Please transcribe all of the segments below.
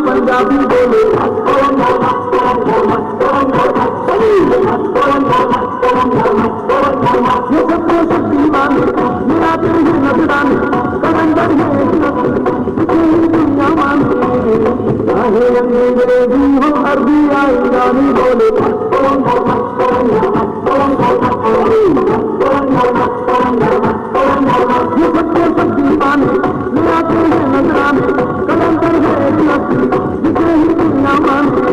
पंजाबी बोले ये सबको शक्तिमान मेरा दिल है नजरान कलंदर है दुनिया माने चाहे अंग्रेजी हो अरबी या ईरानी बोले ये सबको शक्तिमान मेरा दिल है नजरान कलंदर है दुनिया माने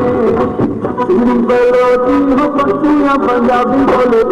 बलोची हो पक्षियाँ पंजाबी बोले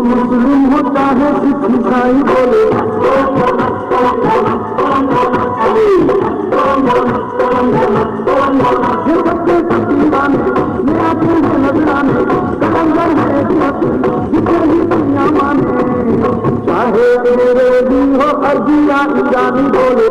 मुस्लिम हो चाहे सिख ईसाई बोले ये सबके शक्तिमान मेरा दिल है नजराने कलंदर है जिसे ही दुनिया माने चाहे अंग्रेजी हो अरबी या ईरानी बोले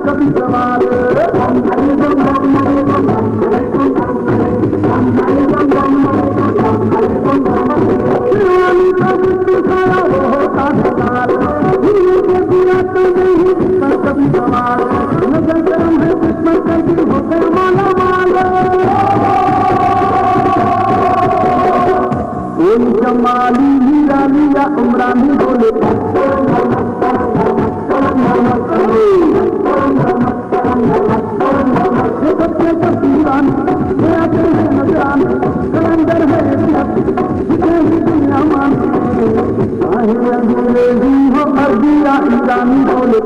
कभी सवाल कभी सवाल नजर करम है किस्मत की होकर माला माल कोई जमाली हीरा लिया उमरानी बोले मेरा दिल है नजरान कलंदर है जिसे ही दुनिया माने चाहे अंग्रेजी हो अरबी या ईरानी बोले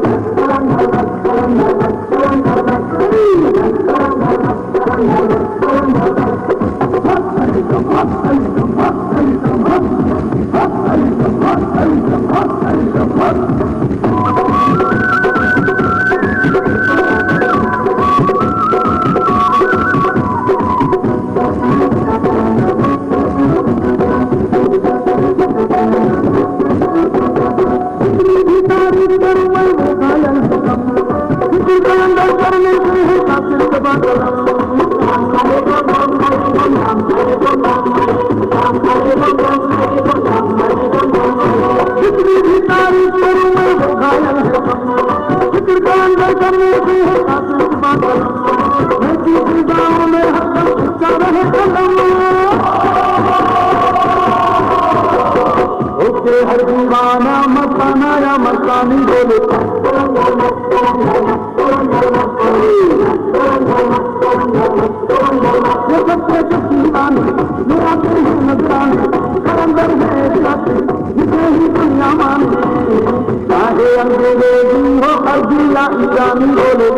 जितनी भी तारीफ करूं मैं वो घायल है जिक्र का अंदर करने की है कासिर बादल मैं किसी गाँव में हर सच्चा रहे कलम ओके हर दीवाना मस्ताना या मस्तानी बोले ये सबसे शक्तिमान मेरा दिल है नजराने कलंदर है जिसे ही दुनिया माने चाहे अंग्रेज अरबी या ईरानी बोले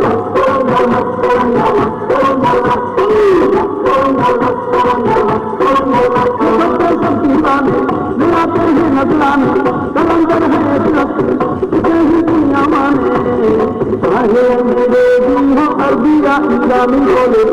सब दीवाने मिलाते हैं नजराने कलंदर है ही दुनिया माने चाहे अंग्रेजी हो अरबी या ईरानी बोले